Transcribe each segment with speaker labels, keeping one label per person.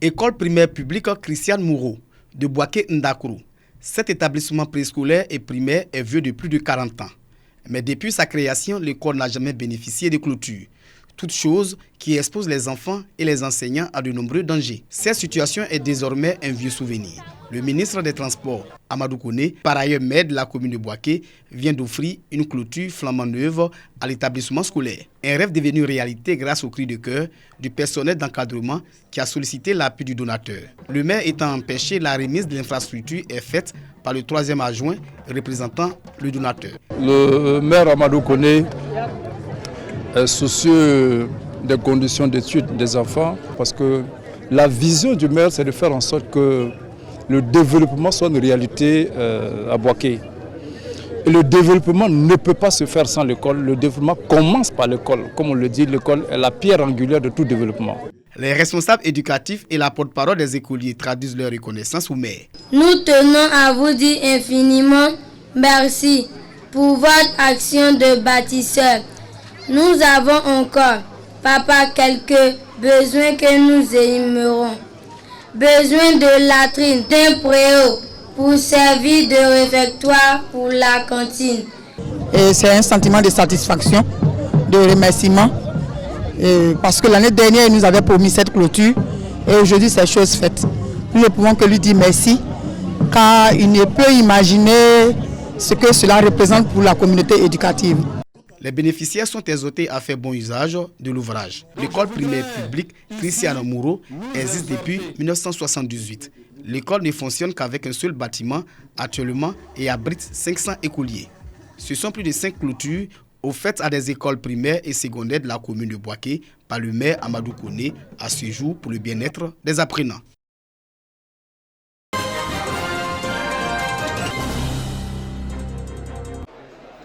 Speaker 1: École primaire publique Christiane Moreau de Boaké Ndakourou. Cet établissement préscolaire et primaire est vieux de plus de 40 ans. Mais depuis sa création, l'école n'a jamais bénéficié de clôture. Toute chose qui expose les enfants et les enseignants à de nombreux dangers. Cette situation est désormais un vieux souvenir. Le ministre des Transports, Amadou Kone, par ailleurs maire de la commune de Boaké, vient d'offrir une clôture flambant neuve à l'établissement scolaire. Un rêve devenu réalité grâce au cri de cœur du personnel d'encadrement qui a sollicité l'appui du donateur. Le maire étant empêché, la remise de l'infrastructure est faite par le troisième adjoint représentant le donateur.
Speaker 2: Le maire Amadou Kone est soucieux des conditions d'études des enfants parce que la vision du maire, c'est de faire en sorte que le développement soit une réalité à Boaké. Et le développement ne peut pas se faire sans l'école. Le développement commence par l'école. Comme on le dit, l'école est la pierre angulaire de tout développement.
Speaker 1: Les responsables éducatifs et la porte-parole des écoliers traduisent leur reconnaissance au maire.
Speaker 3: Nous tenons à vous dire infiniment merci pour votre action de bâtisseur. Nous avons encore, papa, quelques besoins que nous énumérons. Besoin de latrine, d'un préau pour servir de réfectoire pour la cantine.
Speaker 4: C'est un sentiment de satisfaction, de remerciement, parce que l'année dernière, il nous avait promis cette clôture et aujourd'hui, c'est chose faite. Nous ne pouvons que lui dire merci, car il ne peut imaginer ce que cela représente pour la communauté éducative.
Speaker 1: Les bénéficiaires sont exhortés à faire bon usage de l'ouvrage. L'école primaire publique Christiane Moreau existe depuis 1978. L'école ne fonctionne qu'avec un seul bâtiment actuellement et abrite 500 écoliers. Ce sont plus de 5 clôtures offertes à des écoles primaires et secondaires de la commune de Boaké par le maire Amadou Kone à ce jour pour le bien-être des apprenants.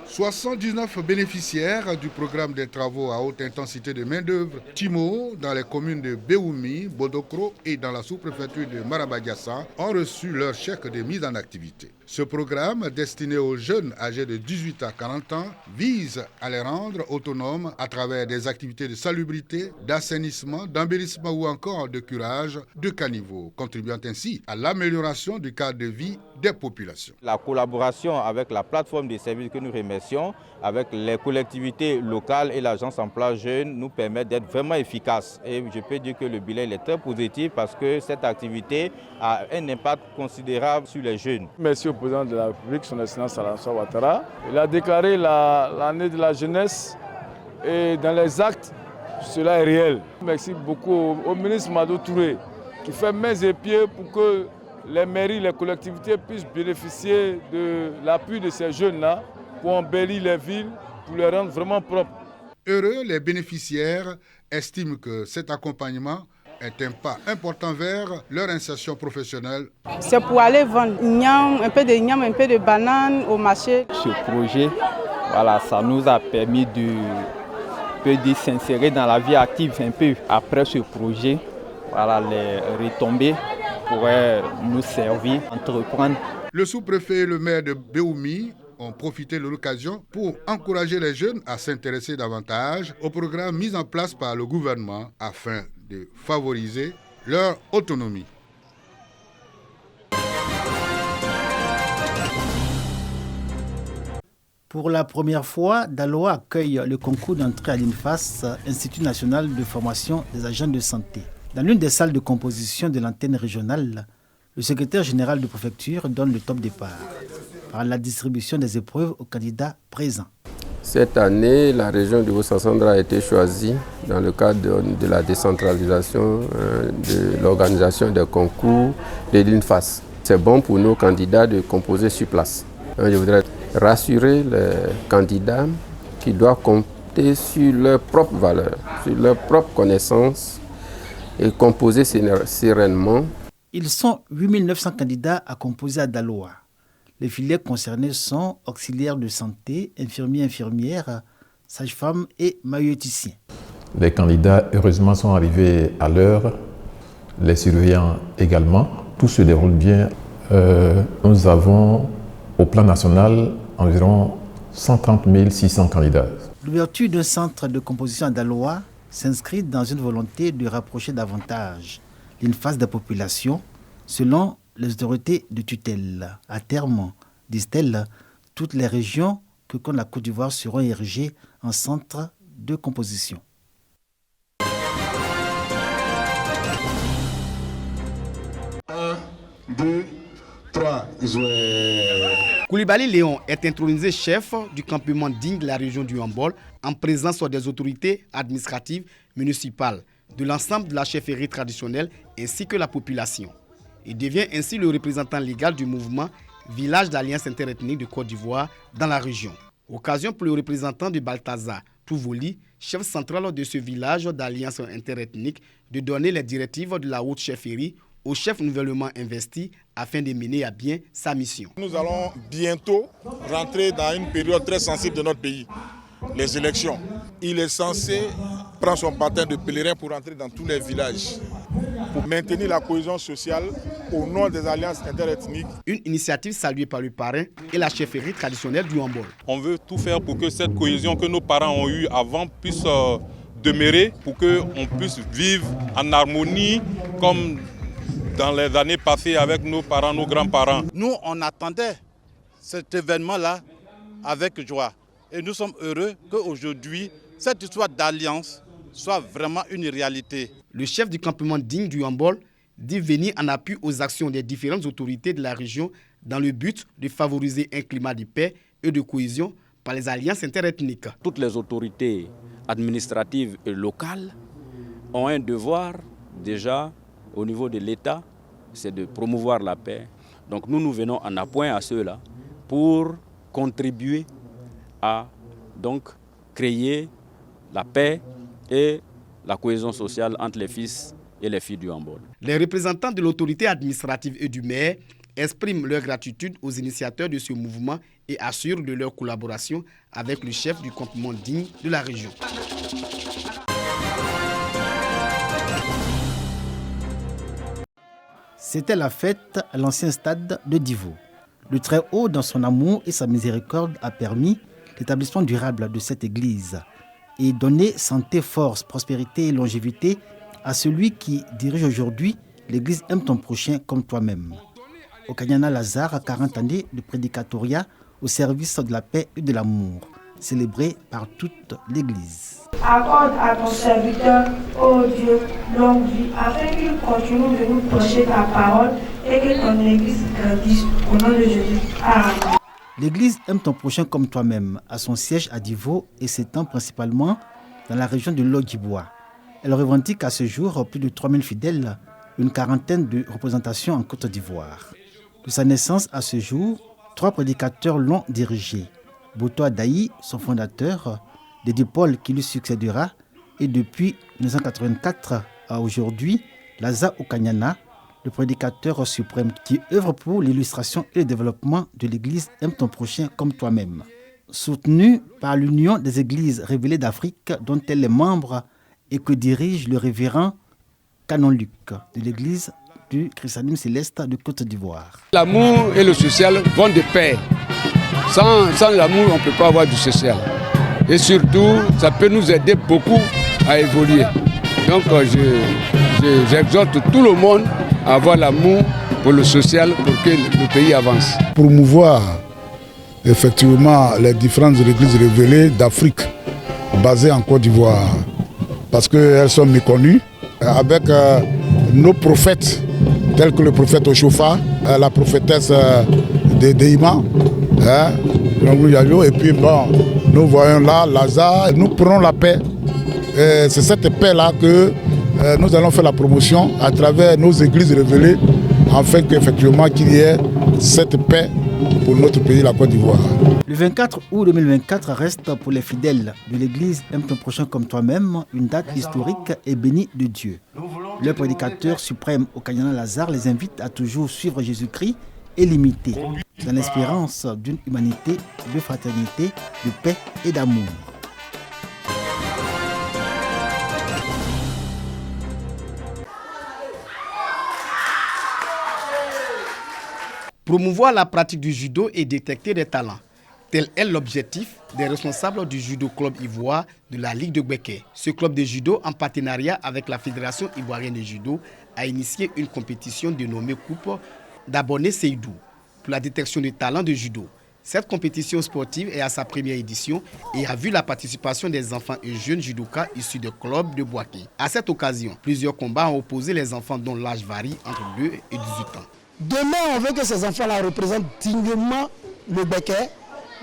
Speaker 5: « 79 bénéficiaires du programme des travaux à haute intensité de main-d'œuvre TIMO dans les communes de Béoumi, Bodokro et dans la sous-préfecture de Marabadiassa ont reçu leur chèque de mise en activité. Ce programme, destiné aux jeunes âgés de 18 à 40 ans, vise à les rendre autonomes à travers des activités de salubrité, d'assainissement, d'embellissement ou encore de curage de caniveaux, contribuant ainsi à l'amélioration du cadre de vie des populations.
Speaker 6: La collaboration avec la plateforme des services que nous remercions, avec les collectivités locales et l'agence emploi jeune nous permet d'être vraiment efficaces. Et je peux dire que le bilan est très positif parce que cette activité a un impact considérable sur les jeunes.
Speaker 2: Merci au président de la République, son Excellence Alassane Ouattara. Il a déclaré l'année de la jeunesse et dans les actes, cela est réel. Merci beaucoup au ministre Madou Touré qui fait mains et pieds pour que les mairies, les collectivités puissent bénéficier de l'appui de ces jeunes-là pour embellir les villes, pour les rendre vraiment propres.
Speaker 5: Heureux, les bénéficiaires estiment que cet accompagnement est un pas important vers leur insertion professionnelle.
Speaker 7: C'est pour aller vendre un peu de bananes au marché.
Speaker 8: Ce projet, voilà, ça nous a permis de s'insérer dans la vie active un peu. Après ce projet, voilà, les retombées pourraient nous servir à entreprendre.
Speaker 5: Le sous-préfet et le maire de Béoumi ont profité de l'occasion pour encourager les jeunes à s'intéresser davantage au programme mis en place par le gouvernement afin de favoriser leur autonomie.
Speaker 9: Pour la première fois, Daloa accueille le concours d'entrée à l'INFAS, Institut national de formation des agents de santé. Dans l'une des salles de composition de l'antenne régionale, le secrétaire général de préfecture donne le top départ par la distribution des épreuves aux candidats présents.
Speaker 10: Cette année, la région de Haut-Sassandra a été choisie dans le cadre de la décentralisation de l'organisation des concours de l'INFAS. C'est bon pour nos candidats de composer sur place. Je voudrais rassurer les candidats qui doivent compter sur leurs propres valeurs, sur leurs propres connaissances et composer sereinement.
Speaker 9: Ils sont 8900 candidats à composer à Daloa. Les filières concernées sont auxiliaires de santé, infirmières, sages-femmes et maïoticiens.
Speaker 11: Les candidats, heureusement, sont arrivés à l'heure, les surveillants également. Tout se déroule bien. Nous avons, au plan national, environ 130 600 candidats.
Speaker 9: L'ouverture d'un centre de composition à Daloa s'inscrit dans une volonté de rapprocher davantage d'une phase de population selon les autorités de tutelle. À terme, disent-elles, toutes les régions que compte la Côte d'Ivoire seront érigées en centre de composition.
Speaker 1: Koulibaly Léon est intronisé chef du campement digne de la région du Hambol en présence des autorités administratives municipales, de l'ensemble de la chefferie traditionnelle ainsi que la population. Il devient ainsi le représentant légal du mouvement Village d'Alliance interethnique de Côte d'Ivoire dans la région. Occasion pour le représentant de Balthazar Touvoli, chef central de ce village d'Alliance interethnique, de donner les directives de la haute chefferie au chef nouvellement investi afin de mener à bien sa mission.
Speaker 12: Nous allons bientôt rentrer dans une période très sensible de notre pays, les élections. Il est censé prendre son baptême de pèlerin pour entrer dans tous les villages, pour maintenir la cohésion sociale au nom des alliances interethniques.
Speaker 1: Une initiative saluée par le parrain et la chefferie traditionnelle du Hambol.
Speaker 13: On veut tout faire pour que cette cohésion que nos parents ont eue avant puisse demeurer, pour qu'on puisse vivre en harmonie comme dans les années passées avec nos parents, nos grands-parents.
Speaker 14: Nous, on attendait cet événement-là avec joie. Et nous sommes heureux qu'aujourd'hui, cette histoire d'alliance soit vraiment une réalité.
Speaker 1: Le chef du campement digne du Hambol dit venir en appui aux actions des différentes autorités de la région dans le but de favoriser un climat de paix et de cohésion par les alliances interethniques.
Speaker 15: Toutes les autorités administratives et locales ont un devoir déjà au niveau de l'État, c'est de promouvoir la paix. Donc nous venons en appoint à ceux-là pour contribuer à donc créer la paix et la cohésion sociale entre les fils et les filles du Hambol.
Speaker 1: Les représentants de l'autorité administrative et du maire expriment leur gratitude aux initiateurs de ce mouvement et assurent de leur collaboration avec le chef du campement digne de la région.
Speaker 9: C'était la fête à l'ancien stade de Divo. Le Très-Haut, dans son amour et sa miséricorde, a permis l'établissement durable de cette église et donné santé, force, prospérité et longévité à celui qui dirige aujourd'hui l'église Aime ton prochain comme toi-même. Okanyana Lazare a 40 années de prédicatoriat au service de la paix et de l'amour, célébré par toute l'église.
Speaker 16: Accorde à ton serviteur, ô Dieu, longue vie, afin qu'il continue de nous prêcher ta parole et que ton église grandisse au nom de Jésus. Amen.
Speaker 9: L'église Aime ton prochain comme toi-même a son siège à Divo et s'étend principalement dans la région de l'Ogibwa. Elle revendique à ce jour plus de 3000 fidèles, une quarantaine de représentations en Côte d'Ivoire. De sa naissance à ce jour, 3 prédicateurs l'ont dirigée. Boto Adaï, son fondateur, Dédé Paul qui lui succédera, et depuis 1984 à aujourd'hui, Laza Okanyana, le prédicateur suprême qui œuvre pour l'illustration et le développement de l'église Aime ton prochain comme toi-même. Soutenu par l'Union des églises révélées d'Afrique dont elle est membre et que dirige le révérend Canon Luc de l'église du Christianisme céleste de Côte d'Ivoire.
Speaker 2: L'amour et le social vont de pair. Sans l'amour, on ne peut pas avoir du social. Et surtout, ça peut nous aider beaucoup à évoluer. Donc j'exhorte tout le monde à avoir l'amour pour le social pour que le pays avance.
Speaker 5: Promouvoir effectivement les différentes églises révélées d'Afrique basées en Côte d'Ivoire parce qu'elles sont méconnues avec nos prophètes tels que le prophète Oshofa, la prophétesse Deima, et puis bon, nous voyons là Lazare, nous prenons la paix. C'est cette paix-là que nous allons faire la promotion à travers nos églises révélées, afin qu'effectivement qu'il y ait cette paix pour notre pays, la Côte d'Ivoire.
Speaker 9: Le 24 août 2024 reste pour les fidèles de l'église Aime ton prochain comme toi-même une date historique et bénie de Dieu. Le prédicateur suprême Okanyana Lazare les invite à toujours suivre Jésus-Christ et l'imiter, dans l'espérance d'une humanité de fraternité, de paix et d'amour.
Speaker 1: Promouvoir la pratique du judo et détecter des talents. Tel est l'objectif des responsables du Judo Club Ivoire de la Ligue de Gbeke. Ce club de judo, en partenariat avec la Fédération ivoirienne de judo, a initié une compétition dénommée Coupe d'Abonné Seydou pour la détection des talents de judo. Cette compétition sportive est à sa première édition et a vu la participation des enfants et jeunes judokas issus de clubs de Bouaké. À cette occasion, plusieurs combats ont opposé les enfants dont l'âge varie entre 2 et 18 ans.
Speaker 17: Demain, on veut que ces enfants-là représentent dignement le Béquet,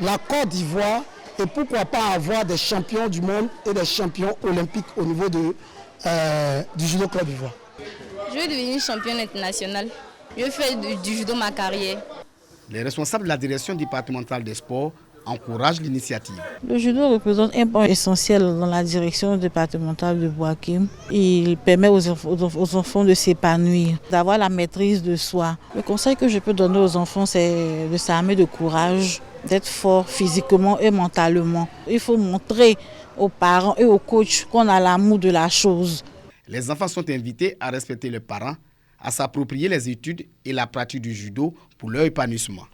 Speaker 17: la Côte d'Ivoire et pourquoi pas avoir des champions du monde et des champions olympiques au niveau du judo Côte d'Ivoire.
Speaker 18: Je veux devenir championne internationale. Je fais du judo ma carrière.
Speaker 1: Les responsables de la direction départementale des sports encouragent l'initiative.
Speaker 19: Le judo représente un point essentiel dans la direction départementale de Bouaké. Il permet aux enfants de s'épanouir, d'avoir la maîtrise de soi. Le conseil que je peux donner aux enfants, c'est de s'armer de courage, d'être fort physiquement et mentalement. Il faut montrer aux parents et aux coachs qu'on a l'amour de la chose.
Speaker 1: Les enfants sont invités à respecter leurs parents, à s'approprier les études et la pratique du judo pour leur épanouissement.